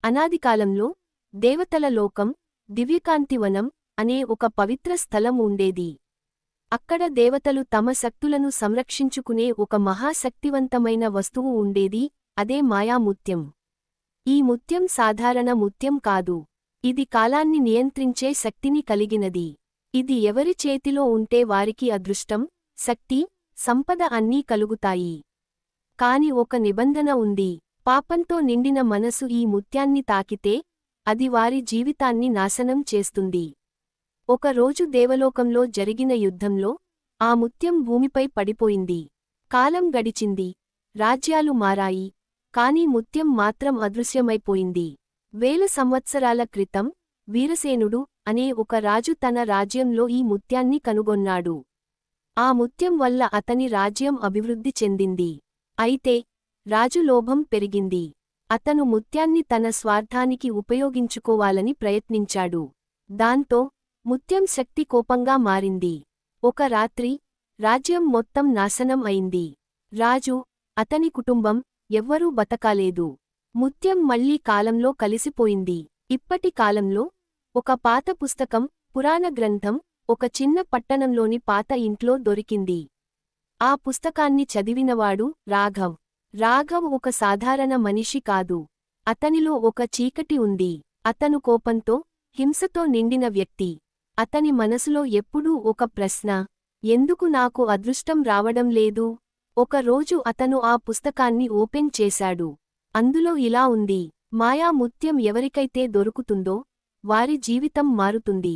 అనాదికాలంలో దేవతల లోకం, దివ్యకాంతివనం అనే ఒక పవిత్ర స్థలం ఉండేది. అక్కడ దేవతలు తమ శక్తులను సంరక్షించుకునే ఒక మహాశక్తివంతమైన వస్తువు ఉండేది, అదే మాయాముత్యం. ఈ ముత్యం సాధారణ ముత్యం కాదు. ఇది కాలాన్ని నియంత్రించే శక్తిని కలిగినది. ఇది ఎవరి చేతిలో ఉంటే వారికి అదృష్టం, శక్తి, సంపద అన్నీ కలుగుతాయి. కాని ఒక నిబంధన ఉంది. పాపంతో నిండిన మనసు ఈ ముత్యాన్ని తాకితే అది వారి జీవితాన్ని నాశనం చేస్తుంది. ఒక రోజు దేవలోకంలో జరిగిన యుద్ధంలో ఆ ముత్యం భూమిపై పడిపోయింది. కాలం గడిచింది, రాజ్యాలు మారాయి, కాని ముత్యం మాత్రం అదృశ్యమైపోయింది. 1000 సంవత్సరాల క్రితం వీరసేనుడు అనే ఒక రాజు తన రాజ్యంలో ఈ ముత్యాన్ని కనుగొన్నాడు. ఆ ముత్యం వల్ల అతని రాజ్యం అభివృద్ధి చెందింది. అయితే రాజు లోభం పెరిగింది. అతను ముత్యాన్ని తన స్వార్థానికి ఉపయోగించుకోవాలని ప్రయత్నించాడు. దాంతో ముత్యం శక్తి కోపంగా మారింది. ఒక రాత్రి రాజ్యం మొత్తం నాశనం అయింది. రాజు, అతని కుటుంబం ఎవ్వరూ బతకాలేదు. ముత్యం మళ్లీ కాలంలో కలిసిపోయింది. ఇప్పటి కాలంలో ఒక పాత పుస్తకం, పురాణ గ్రంథం ఒక చిన్న పట్టణంలోని పాత ఇంట్లో దొరికింది. ఆ పుస్తకాన్ని చదివినవాడు రాఘవ్. రాఘవ్ ఒక సాధారణ మనిషి కాదు. అతనిలో ఒక చీకటి ఉంది. అతను కోపంతో, హింసతో నిండిన వ్యక్తి. అతని మనసులో ఎప్పుడూ ఒక ప్రశ్న: ఎందుకు నాకు అదృష్టం రావడం లేదు? ఒక రోజు అతను ఆ పుస్తకాన్ని ఓపెన్ చేశాడు. అందులో ఇలా ఉంది: మాయా ముత్యం ఎవరికైతే దొరుకుతుందో వారి జీవితం మారుతుంది.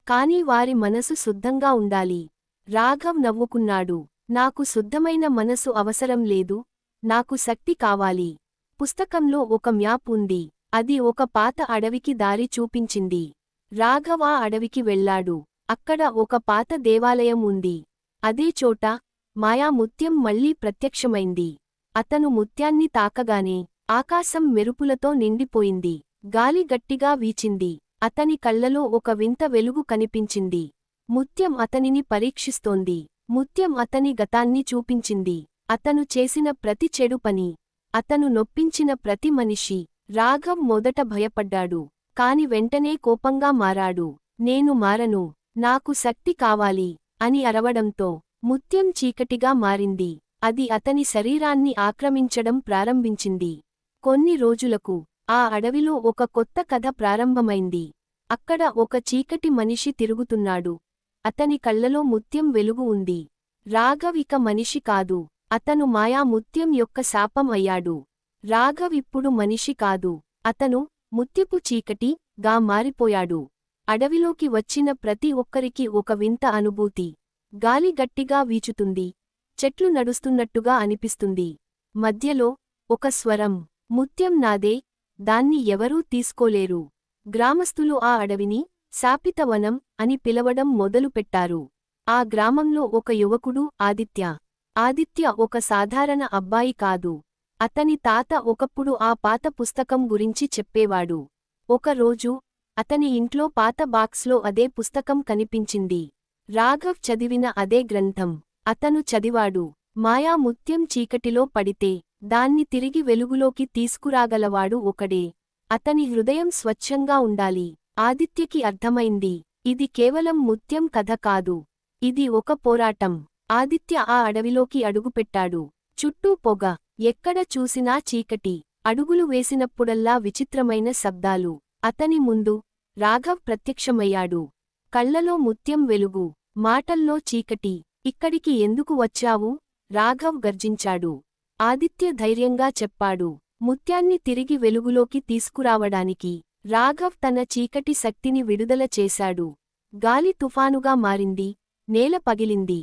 కాని వారి మనసు శుద్ధంగా ఉండాలి. రాఘవ్ నవ్వుకున్నాడు. నాకు శుద్ధమైన మనసు అవసరం లేదు, నాకు శక్తి కావాలి. పుస్తకంలో ఒక మ్యాప్ ఉంది. అది ఒక పాత అడవికి దారి చూపించింది. రాఘవ్ ఆ అడవికి వెళ్లాడు. అక్కడ ఒక పాత దేవాలయం ఉంది. అదే చోట మాయా ముత్యం మళ్లీ ప్రత్యక్షమైంది. అతను ముత్యాన్ని తాకగానే ఆకాశం మెరుపులతో నిండిపోయింది. గాలి గట్టిగా వీచింది. అతని కళ్లలో ఒక వింత వెలుగు కనిపించింది. ముత్యం అతనిని పరీక్షిస్తోంది. ముత్యం అతని గతాన్ని చూపించింది. అతను చేసిన ప్రతి చెడు పని, అతను నొప్పించిన ప్రతి మనిషి. రాఘవ్ మొదట భయపడ్డాడు. కాని వెంటనే కోపంగా మారాడు. నేను మారను, నాకు శక్తి కావాలి అని అరవడంతో ముత్యం చీకటిగా మారింది. అది అతని శరీరాన్ని ఆక్రమించడం ప్రారంభించింది. కొన్ని రోజులకు ఆ అడవిలో ఒక కొత్త కథ ప్రారంభమైంది. అక్కడ ఒక చీకటి మనిషి తిరుగుతున్నాడు. అతని కళ్లలో ముత్యం వెలుగు ఉంది. రాఘవ్ ఇక మనిషి కాదు, అతను మాయా ముత్యం యొక్క శాపం అయ్యాడు. రాఘవ్ ఇప్పుడు మనిషి కాదు, అతను ముత్యపు చీకటి గా మారిపోయాడు. అడవిలోకి వచ్చిన ప్రతి ఒక్కరికి ఒక వింత అనుభూతి. గాలి గట్టిగా వీచుతుంది, చెట్లు నడుస్తున్నట్టుగా అనిపిస్తుంది. మధ్యలో ఒక స్వరం: ముత్యం నాదే, దాన్ని ఎవరూ తీసుకోలేరు. గ్రామస్థులు ఆ అడవిని శాపితవనం అని పిలవడం మొదలుపెట్టారు. ఆ గ్రామంలో ఒక యువకుడు ఆదిత్య. ఆదిత్య ఒక సాధారణ అబ్బాయి కాదు. అతని తాత ఒకప్పుడు ఆ పాత పుస్తకం గురించి చెప్పేవాడు. ఒకరోజు అతని ఇంట్లో పాత బాక్స్లో అదే పుస్తకం కనిపించింది. రాఘవ్ చదివిన అదే గ్రంథం. అతను చదివాడు: మాయా ముత్యం చీకటిలో పడితే దాన్ని తిరిగి వెలుగులోకి తీసుకురాగలవాడు ఒకడే. అతని హృదయం స్వచ్ఛంగా ఉండాలి. ఆదిత్యకి అర్థమైంది, ఇది కేవలం ముత్యం కథ కాదు, ఇది ఒక పోరాటం. ఆదిత్య ఆ అడవిలోకి అడుగుపెట్టాడు. చుట్టూ పొగ, ఎక్కడ చూసినా చీకటి. అడుగులు వేసినప్పుడల్లా విచిత్రమైన శబ్దాలు. అతని ముందు రాఘవ్ ప్రత్యక్షమయ్యాడు. కళ్లలో ముత్యం వెలుగు, మాటల్లో చీకటి. ఇక్కడికి ఎందుకు వచ్చావు? రాఘవ్ గర్జించాడు. ఆదిత్య ధైర్యంగా చెప్పాడు: ముత్యాన్ని తిరిగి వెలుగులోకి తీసుకురావడానికి. రాఘవ్ తన చీకటి శక్తిని విడుదల చేశాడు. గాలి తుఫానుగా మారింది, నేల పగిలింది.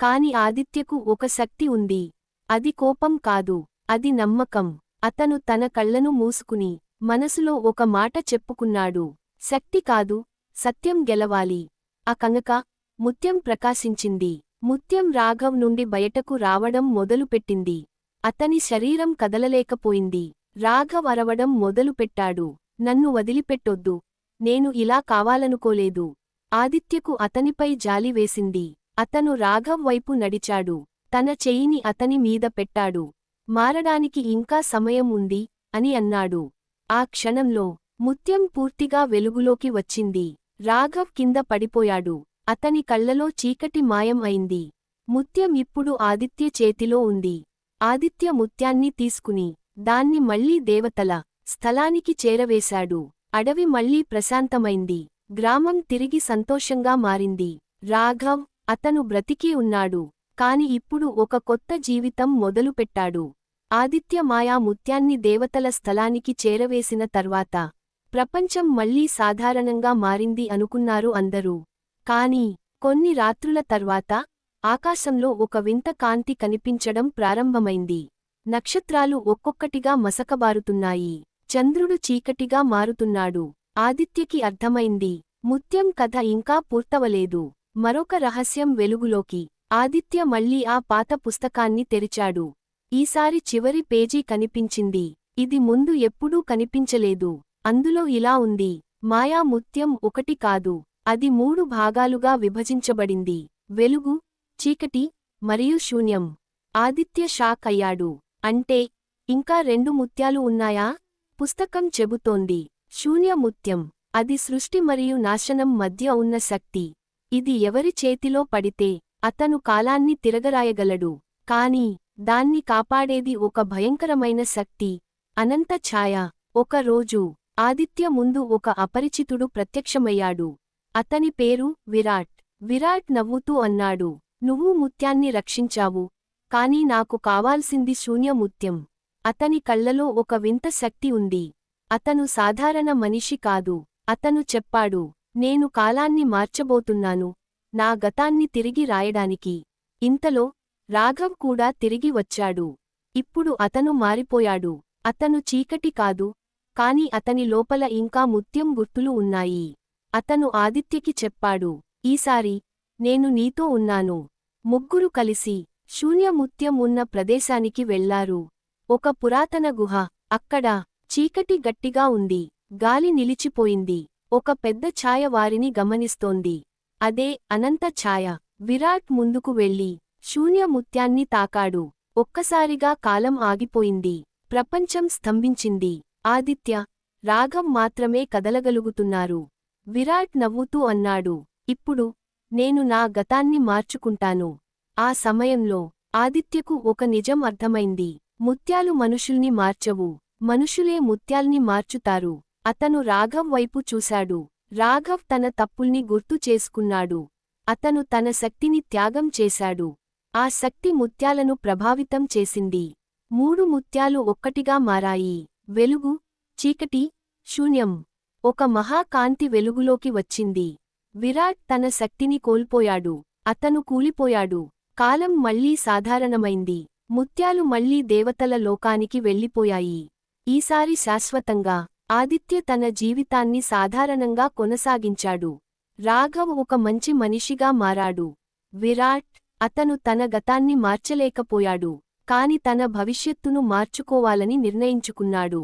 కాని ఆదిత్యకు ఒక శక్తి ఉంది. అది కోపం కాదు, అది నమ్మకం. అతను తన కళ్లను మూసుకుని మనసులో ఒక మాట చెప్పుకున్నాడు: శక్తి కాదు, సత్యం గెలవాలి. ఆ కనుక ముత్యం ప్రకాశించింది. ముత్యం రాఘవ్ నుండి బయటకు రావడం మొదలుపెట్టింది. అతని శరీరం కదలలేకపోయింది. రాఘవ్ అరవడం మొదలుపెట్టాడు: నన్ను వదిలిపెట్టొద్దు, నేను ఇలా కావాలనుకోలేదు. ఆదిత్యకు అతనిపై జాలి వేసింది. అతను రాఘవ్ వైపు నడిచాడు. తన చెయ్యిని అతని మీద పెట్టాడు. మారడానికి ఇంకా సమయం ఉంది అని అన్నాడు. ఆ క్షణంలో ముత్యం పూర్తిగా వెలుగులోకి వచ్చింది. రాఘవ్ కింద పడిపోయాడు. అతని కళ్లలో చీకటి మాయం అయింది. ముత్యం ఇప్పుడు ఆదిత్య చేతిలో ఉంది. ఆదిత్య ముత్యాన్ని తీసుకుని దాన్ని మళ్లీ దేవతల స్థలానికి చేరవేశాడు. అడవి మళ్లీ ప్రశాంతమైంది. గ్రామం తిరిగి సంతోషంగా మారింది. రాఘవ్, అతను బ్రతికి ఉన్నాడు. కాని ఇప్పుడు ఒక కొత్త జీవితం మొదలుపెట్టాడు. ఆదిత్య మాయా ముత్యాన్ని దేవతల స్థలానికి చేరవేసిన తర్వాత ప్రపంచం మళ్లీ సాధారణంగా మారింది అనుకున్నారు అందరూ. కాని కొన్ని రాత్రుల తర్వాత ఆకాశంలో ఒక వింత కాంతి కనిపించడం ప్రారంభమైంది. నక్షత్రాలు ఒక్కొక్కటిగా మసకబారుతున్నాయి. చంద్రుడు చీకటిగా మారుతున్నాడు. ఆదిత్యకి అర్థమైంది, ముత్యం కథ ఇంకా పూర్తవలేదు. మరొక రహస్యం వెలుగులోకి. ఆదిత్య మళ్లీ ఆ పాత పుస్తకాన్ని తెరిచాడు. ఈసారి చివరి పేజీ కనిపించింది. ఇది ముందు ఎప్పుడూ కనిపించలేదు. అందులో ఇలా ఉంది: మాయా ముత్యం ఒకటి కాదు, అది 3 భాగాలుగా విభజించబడింది. వెలుగు, చీకటి, మరియు శూన్యం. ఆదిత్య షాక్ అయ్యాడు. అంటే ఇంకా 2 ముత్యాలు ఉన్నాయా? పుస్తకం చెబుతోంది. శూన్య ముత్యం, అది సృష్టి మరియు నాశనం మధ్య ఉన్న శక్తి. ఇది ఎవరి చేతిలో పడితే అతను కాలాన్ని తిరగరాయగలడు. కాని దాన్ని కాపాడేది ఒక భయంకరమైన శక్తి, అనంత ఛాయ. ఒక రోజు ఆదిత్య ముందు ఒక అపరిచితుడు ప్రత్యక్షమయ్యాడు. అతని పేరు విరాట్. విరాట్ నవ్వుతూ అన్నాడు, నువ్వు ముత్యాన్ని రక్షించావు, కాని నాకు కావాల్సింది శూన్య ముత్యం. అతని కళ్లలో ఒక వింత శక్తి ఉంది. అతను సాధారణ మనిషి కాదు. అతను చెప్పాడు, నేను కాలాన్ని మార్చబోతున్నాను, నా గతాన్ని తిరిగి రాయడానికి. ఇంతలో రాఘవ్ కూడా తిరిగి వచ్చాడు. ఇప్పుడు అతను మారిపోయాడు. అతను చీకటి కాదు, కాని అతని లోపల ఇంకా ముత్యం గుర్తులు ఉన్నాయి. అతను ఆదిత్యకి చెప్పాడు, ఈసారి నేను నీతో ఉన్నాను. ముగ్గురు కలిసి శూన్య ముత్యం ఉన్న ప్రదేశానికి వెళ్లారు. ఒక పురాతన గుహ. అక్కడ చీకటి గట్టిగా ఉంది. గాలి నిలిచిపోయింది. ఒక పెద్ద ఛాయ వారిని గమనిస్తోంది. అదే అనంత ఛాయ. విరాట్ ముందుకు వెళ్లి శూన్య ముత్యాన్ని తాకాడు. ఒక్కసారిగా కాలం ఆగిపోయింది. ప్రపంచం స్తంభించింది. ఆదిత్య, రాఘవ్ మాత్రమే కదలగలుగుతున్నారు. విరాట్ నవ్వుతూ అన్నాడు, ఇప్పుడు నేను నా గతాన్ని మార్చుకుంటాను. ఆ సమయంలో ఆదిత్యకు ఒక నిజం అర్థమైంది. ముత్యాలు మనుషుల్ని మార్చవు, మనుషులే ముత్యాల్ని మార్చుతారు. అతను రాఘవ్ వైపు చూశాడు. రాఘవ్ తన తప్పుల్ని గుర్తు చేసుకున్నాడు. అతను తన శక్తిని త్యాగం చేశాడు. ఆ శక్తి ముత్యాలను ప్రభావితం చేసింది. 3 ముత్యాలు ఒక్కటిగా మారాయి. వెలుగు, చీకటి, శూన్యం. ఒక మహాకాంతి వెలుగులోకి వచ్చింది. విరాట్ తన శక్తిని కోల్పోయాడు. అతను కూలిపోయాడు. కాలం మళ్లీ సాధారణమైంది. ముత్యాలు మళ్లీ దేవతల లోకానికి వెళ్ళిపోయాయి. ఈసారి శాశ్వతంగా. ఆదిత్య తన జీవితాన్ని సాధారణంగా కొనసాగించాడు. రాఘవ్ ఒక మంచి మనిషిగా మారాడు. విరాట్, అతను తన గతాన్ని మార్చలేకపోయాడు, కాని తన భవిష్యత్తును మార్చుకోవాలని నిర్ణయించుకున్నాడు.